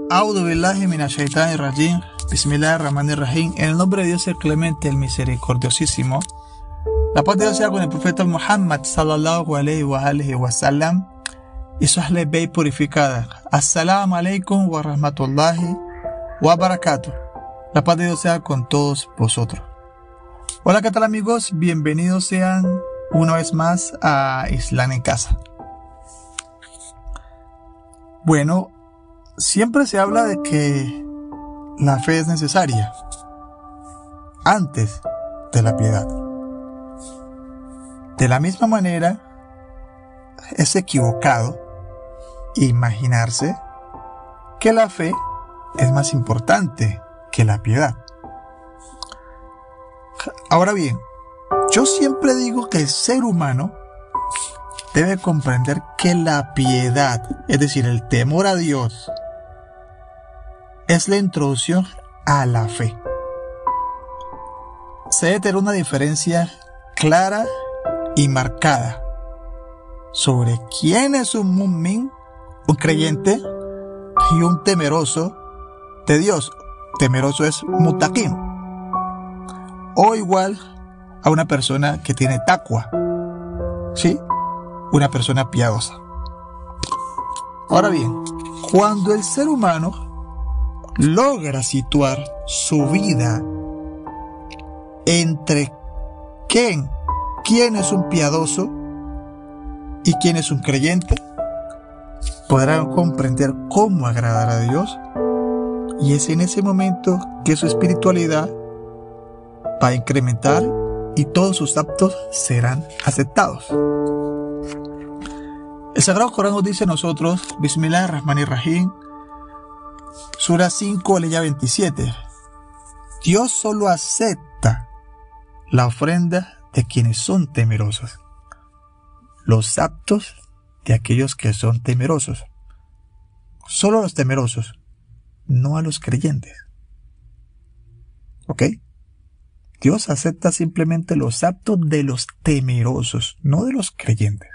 A'udhu billahi minash shaitanir rajim. Bismillahir rahmanir rahim. En el nombre de Dios el clemente, el misericordiosísimo. La paz de Dios sea con el profeta Muhammad sallallahu alayhi wa sallam y su ahle bayt purificada. Assalamu alaikum wa rahmatullahi wa barakatuh. La paz de Dios sea con todos vosotros. Hola, ¿qué tal, amigos? Bienvenidos sean una vez más a Islam en Casa. Bueno, siempre se habla de que la fe es necesaria antes de la piedad. De la misma manera, es equivocado imaginarse que la fe es más importante que la piedad. Ahora bien, yo siempre digo que el ser humano debe comprender que la piedad, es decir, el temor a Dios, es la introducción a la fe. Se debe tener una diferencia clara y marcada sobre quién es un mu'min, un creyente, y un temeroso de Dios. Temeroso es muttaqin, o igual a una persona que tiene taqwa, ¿sí? Una persona piadosa. Ahora bien, cuando el ser humano logra situar su vida entre quién es un piadoso y quién es un creyente, podrán comprender cómo agradar a Dios, y es en ese momento que su espiritualidad va a incrementar y todos sus actos serán aceptados. El Sagrado Corán nos dice a nosotros, Bismillahir rahmanir rahim, Sura 5, aleya 27. Dios solo acepta la ofrenda de quienes son temerosos, los actos de aquellos que son temerosos. Solo a los temerosos, no a los creyentes. ¿Ok? Dios acepta simplemente los actos de los temerosos, no de los creyentes.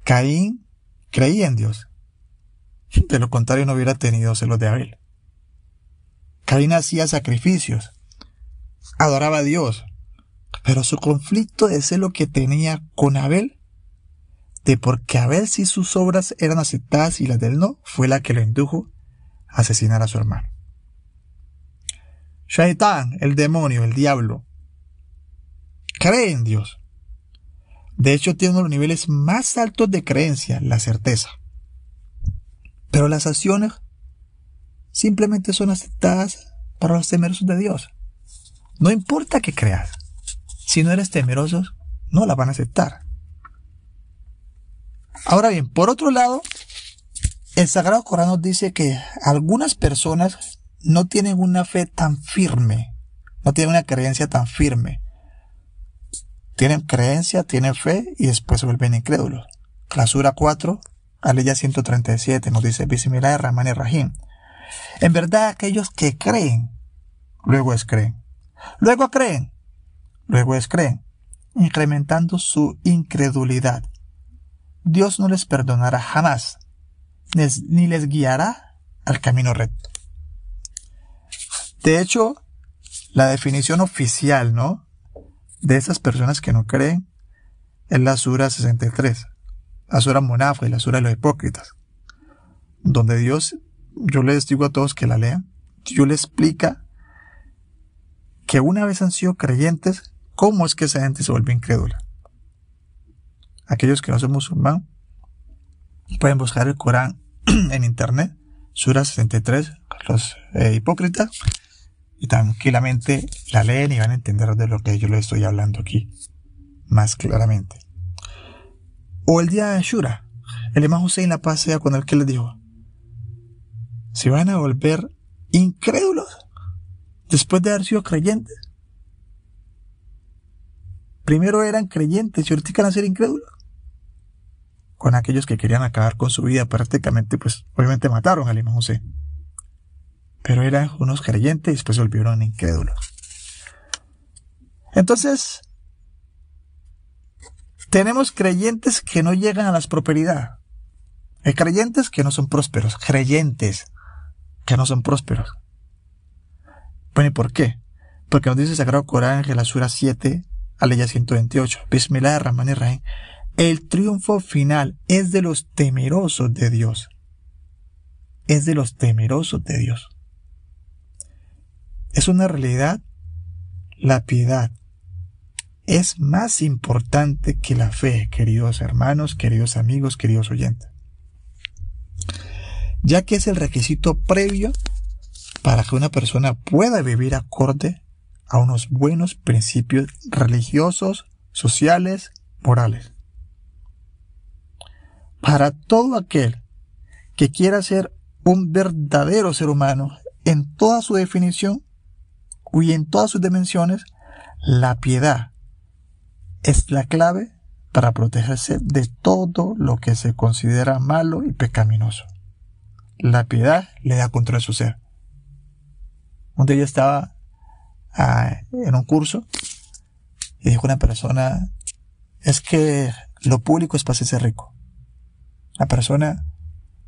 Caín creía en Dios. De lo contrario no hubiera tenido celos de Abel. Caín hacía sacrificios, adoraba a Dios, pero su conflicto de celo que tenía con Abel, de porque Abel sí sus obras eran aceptadas y las de él no, fue la que lo indujo a asesinar a su hermano. Shaitán, el demonio, el diablo, cree en Dios. De hecho, tiene uno de los niveles más altos de creencia, la certeza. Pero las acciones simplemente son aceptadas para los temerosos de Dios. No importa que creas. Si no eres temeroso, no la van a aceptar. Ahora bien, por otro lado, el Sagrado Corán nos dice que algunas personas no tienen una fe tan firme, no tienen una creencia tan firme. Tienen creencia, tienen fe y después se vuelven incrédulos. La Sura 4, aleya 137, nos dice Bismillahir rahmanir rahim. En verdad, aquellos que creen, luego descreen. Luego creen, luego descreen, incrementando su incredulidad. Dios no les perdonará jamás, ni les guiará al camino recto. De hecho, la definición oficial, ¿no?, de esas personas que no creen es la Sura 63, la Sura Munafiq y la Sura de los hipócritas, donde Dios, yo les digo a todos que la lean, Dios les explica que una vez han sido creyentes, cómo es que esa gente se vuelve incrédula. Aquellos que no son musulmanes pueden buscar el Corán en internet, Sura 63, los hipócritas, y tranquilamente la leen y van a entender de lo que yo les estoy hablando aquí más claramente. O el día de Ashura, el Imam Hussein, la paz sea con el que les dijo: ¿se van a volver incrédulos después de haber sido creyentes? Primero eran creyentes y ahorita van a ser incrédulos. Con aquellos que querían acabar con su vida, prácticamente, pues obviamente mataron al Imam Hussein. Pero eran unos creyentes y después se volvieron incrédulos. Entonces, tenemos creyentes que no llegan a la prosperidad. Hay creyentes que no son prósperos, creyentes que no son prósperos. Bueno, ¿y por qué? Porque nos dice el Sagrado Corán en la Sura 7, aleya 128. Bismillahirrahmanirrahim. El triunfo final es de los temerosos de Dios. Es de los temerosos de Dios. Es una realidad. La piedad es más importante que la fe, queridos hermanos, queridos amigos, queridos oyentes, ya que es el requisito previo para que una persona pueda vivir acorde a unos buenos principios religiosos, sociales, morales. Para todo aquel que quiera ser un verdadero ser humano en toda su definición y en todas sus dimensiones, la piedad es la clave para protegerse de todo lo que se considera malo y pecaminoso. La piedad le da control a su ser. Un día yo estaba en un curso y dijo una persona, es que lo público es para hacerse rico. La persona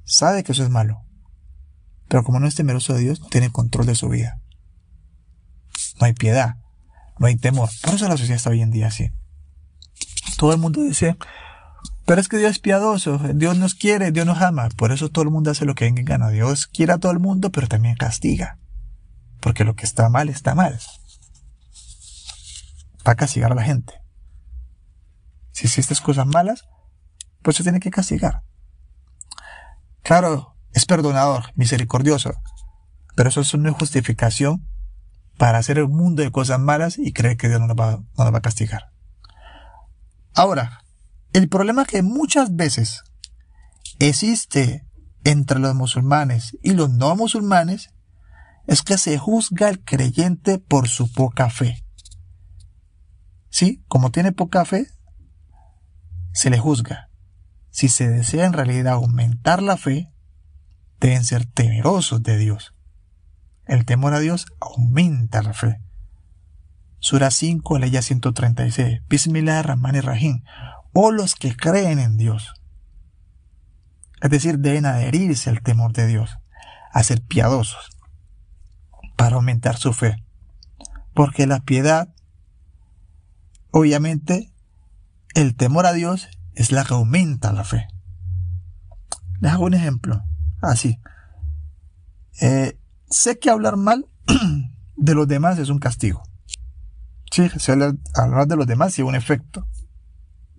sabe que eso es malo, pero como no es temeroso de Dios, no tiene control de su vida. No hay piedad, no hay temor. Por eso la sociedad está hoy en día así. Todo el mundo dice, pero es que Dios es piadoso, Dios nos quiere, Dios nos ama. Por eso todo el mundo hace lo que venga en gana. Dios quiere a todo el mundo, pero también castiga. Porque lo que está mal, está mal. Va a castigar a la gente. Si hiciste cosas malas, pues se tiene que castigar. Claro, es perdonador, misericordioso, pero eso no es justificación para hacer un mundo de cosas malas y creer que Dios no nos va a castigar. Ahora, el problema que muchas veces existe entre los musulmanes y los no musulmanes es que se juzga al creyente por su poca fe. Sí, como tiene poca fe, se le juzga. Si se desea en realidad aumentar la fe, deben ser temerosos de Dios. El temor a Dios aumenta la fe. Sura 5, aleya 136. Bismillahirrahmanirrahim. O los que creen en Dios. Es decir, deben adherirse al temor de Dios, a ser piadosos, para aumentar su fe. Porque la piedad, obviamente, el temor a Dios es la que aumenta la fe. Les hago un ejemplo, así. Sé que hablar mal de los demás es un castigo. Sí, hablar de los demás tiene un efecto.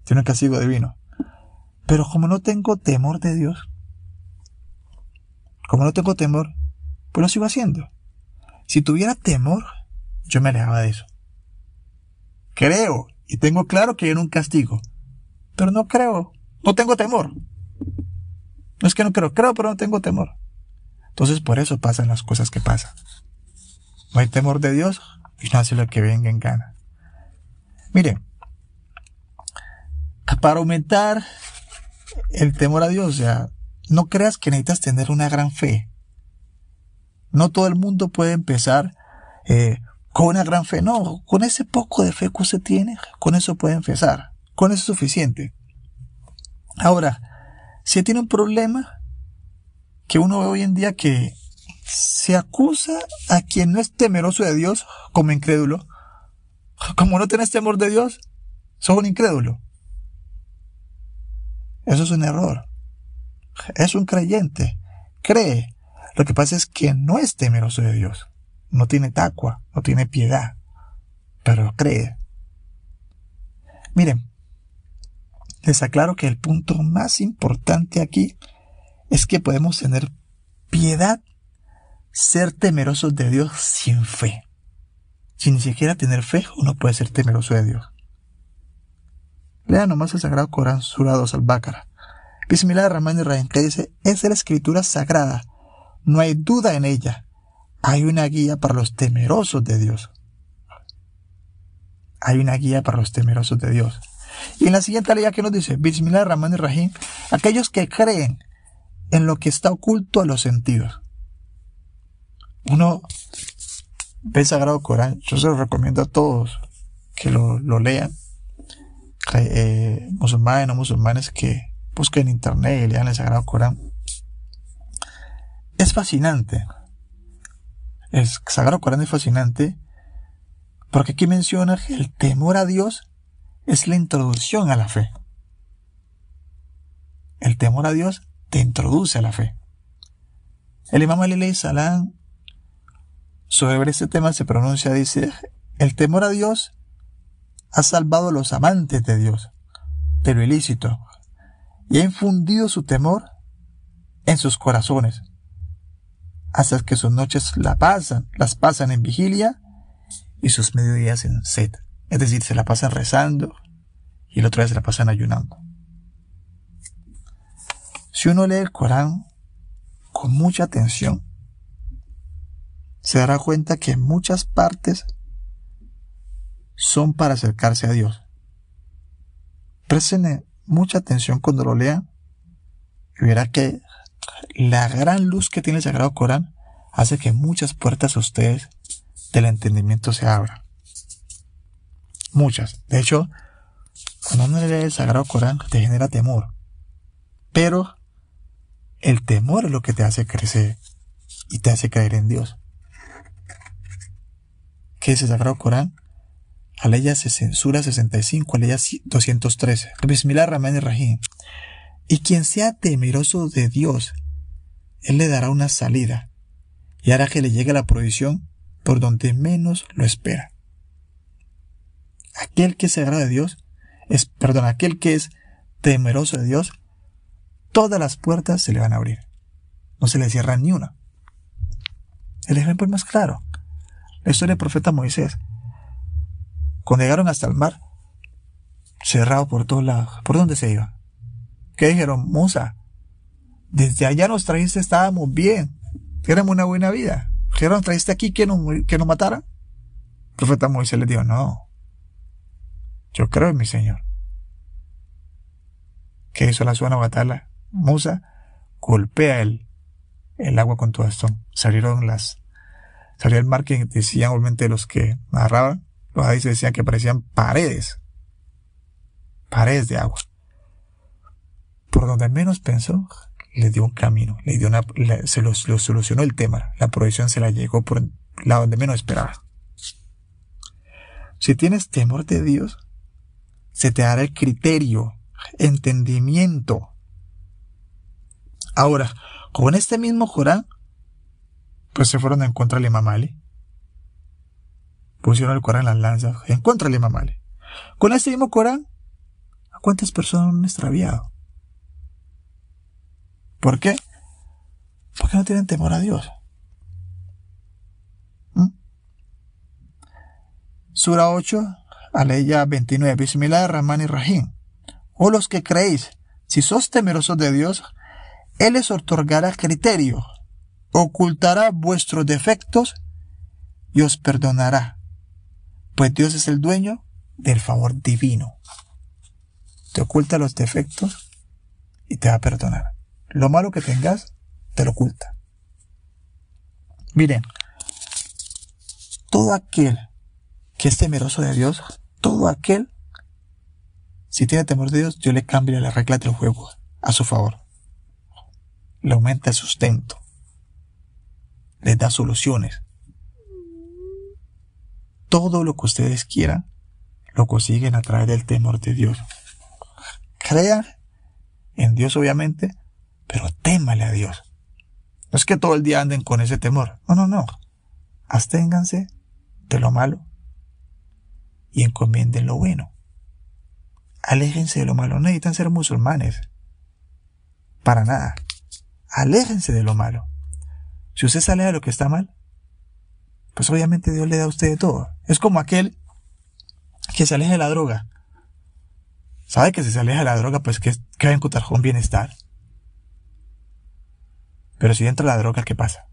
Tiene un castigo divino. Pero como no tengo temor de Dios, pues lo sigo haciendo. Si tuviera temor, yo me alejaba de eso. Creo y tengo claro que viene un castigo, pero no creo, no tengo temor. No es que no creo, pero no tengo temor. Entonces por eso pasan las cosas que pasan. No hay temor de Dios y no hace lo que venga en gana. Miren, para aumentar el temor a Dios, o sea, no creas que necesitas tener una gran fe. No todo el mundo puede empezar con una gran fe. No, con ese poco de fe que usted tiene, con eso puede empezar. Con eso es suficiente. Ahora, si tiene un problema que uno ve hoy en día, que se acusa a quien no es temeroso de Dios como incrédulo. Como no tienes temor de Dios, sos un incrédulo. Eso es un error. Es un creyente. Cree. Lo que pasa es que no es temeroso de Dios. No tiene taqwa, no tiene piedad. Pero cree. Miren, les aclaro que el punto más importante aquí es que podemos tener piedad, ser temerosos de Dios sin fe. Sin ni siquiera tener fe, uno puede ser temeroso de Dios. Lean nomás el Sagrado Corán, Sura 2 al-Baqarah. Bismillahirrahmanirrahim, que dice, es la escritura sagrada, no hay duda en ella. Hay una guía para los temerosos de Dios. Hay una guía para los temerosos de Dios. Y en la siguiente ley que nos dice, Bismillahirrahmanirrahim, aquellos que creen en lo que está oculto a los sentidos. Uno ve el Sagrado Corán, yo se lo recomiendo a todos que lo lean, musulmanes, no musulmanes, que busquen en internet y lean el Sagrado Corán. Es fascinante. El Sagrado Corán es fascinante porque aquí menciona que el temor a Dios es la introducción a la fe. El temor a Dios te introduce a la fe. El Imam Ali alayhi salam sobre este tema se pronuncia, dice: el temor a Dios ha salvado a los amantes de Dios de lo ilícito y ha infundido su temor en sus corazones, hasta que sus noches las pasan en vigilia y sus mediodías en sed. Es decir, se la pasan rezando y el otro día se la pasan ayunando. Si uno lee el Corán con mucha atención, se dará cuenta que muchas partes son para acercarse a Dios. Presten mucha atención cuando lo lean y verá que la gran luz que tiene el Sagrado Corán hace que muchas puertas a ustedes del entendimiento se abran. Muchas. De hecho, cuando uno lee el Sagrado Corán te genera temor. Pero el temor es lo que te hace crecer y te hace caer en Dios. ¿Qué es el Sagrado Corán? Aleya Sura 65, Aleya 213. Bismillahirrahmanirrahim. Y quien sea temeroso de Dios, Él le dará una salida y hará que le llegue la provisión por donde menos lo espera. Aquel que se agrada de Dios, aquel que es temeroso de Dios, todas las puertas se le van a abrir. No se le cierra ni una. El ejemplo es más claro. La historia del profeta Moisés. Cuando llegaron hasta el mar, cerrado por todos lados, ¿por dónde se iba? ¿Qué dijeron? Musa, desde allá nos trajiste, estábamos bien, éramos una buena vida. ¿Qué nos trajiste aquí que nos matara? El profeta Moisés les dijo: no, yo creo en mi Señor. ¿Qué hizo la Subhanahu wa ta'ala? Musa golpea el agua con tu bastón. Salió el mar, que decían obviamente los que narraban, los hadices decían que parecían paredes de agua. Por donde menos pensó, le dio un camino, se lo solucionó el tema. La provisión se la llegó por la donde menos esperaba. Si tienes temor de Dios, se te dará el criterio, entendimiento. Ahora, con este mismo Corán, pues se fueron en contra del Imam Ali. Pusieron el Corán en las lanzas en contra del Imam Ali. Con este mismo Corán, ¿a cuántas personas han extraviado? ¿Por qué? Porque no tienen temor a Dios. Sura 8, Aleya 29. Bismillahirrahmanirrahim. Oh los que creéis, si sos temerosos de Dios, Él les otorgará criterio, ocultará vuestros defectos y os perdonará, pues Dios es el dueño del favor divino. Te oculta los defectos y te va a perdonar. Lo malo que tengas, te lo oculta. Miren, todo aquel que es temeroso de Dios, todo aquel, si tiene temor de Dios, Dios le cambia las reglas del juego a su favor. Le aumenta el sustento. Les da soluciones. Todo lo que ustedes quieran, lo consiguen a través del temor de Dios. Crean en Dios, obviamente, pero témale a Dios. No es que todo el día anden con ese temor. No. Absténganse de lo malo y encomienden lo bueno. Aléjense de lo malo. No necesitan ser musulmanes. Para nada. Aléjense de lo malo. Si usted se aleja de lo que está mal, pues obviamente Dios le da a usted de todo. Es como aquel que se aleja de la droga. Sabe que si se aleja de la droga, pues que va a encontrar un bienestar. Pero si entra la droga, ¿qué pasa?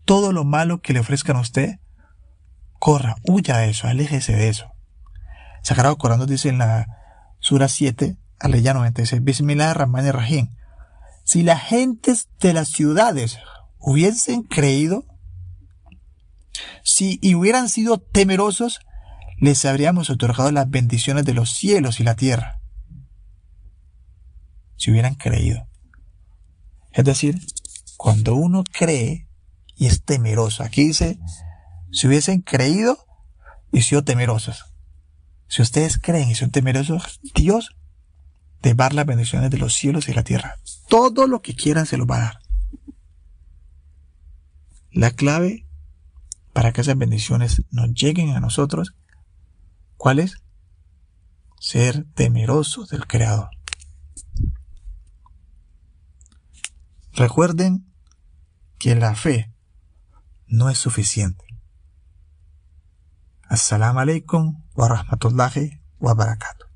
Todo lo malo que le ofrezcan a usted, corra, huya de eso, aléjese de eso. Sagrado Corán nos dice en la Sura 7, Aleya 96, Bismillahirrahmanirrahim. Si las gentes de las ciudades hubiesen creído, y hubieran sido temerosos, les habríamos otorgado las bendiciones de los cielos y la tierra. si hubieran creído. Es decir, cuando uno cree y es temeroso. Aquí dice, si hubiesen creído y sido temerosos. Si ustedes creen y son temerosos, Dios te va a dar las bendiciones de los cielos y la tierra. Todo lo que quieran se lo va a dar. La clave para que esas bendiciones nos lleguen a nosotros, ¿cuál es? Ser temerosos del Creador. Recuerden que la fe no es suficiente. Assalamu alaikum wa rahmatullahi wa barakatuh.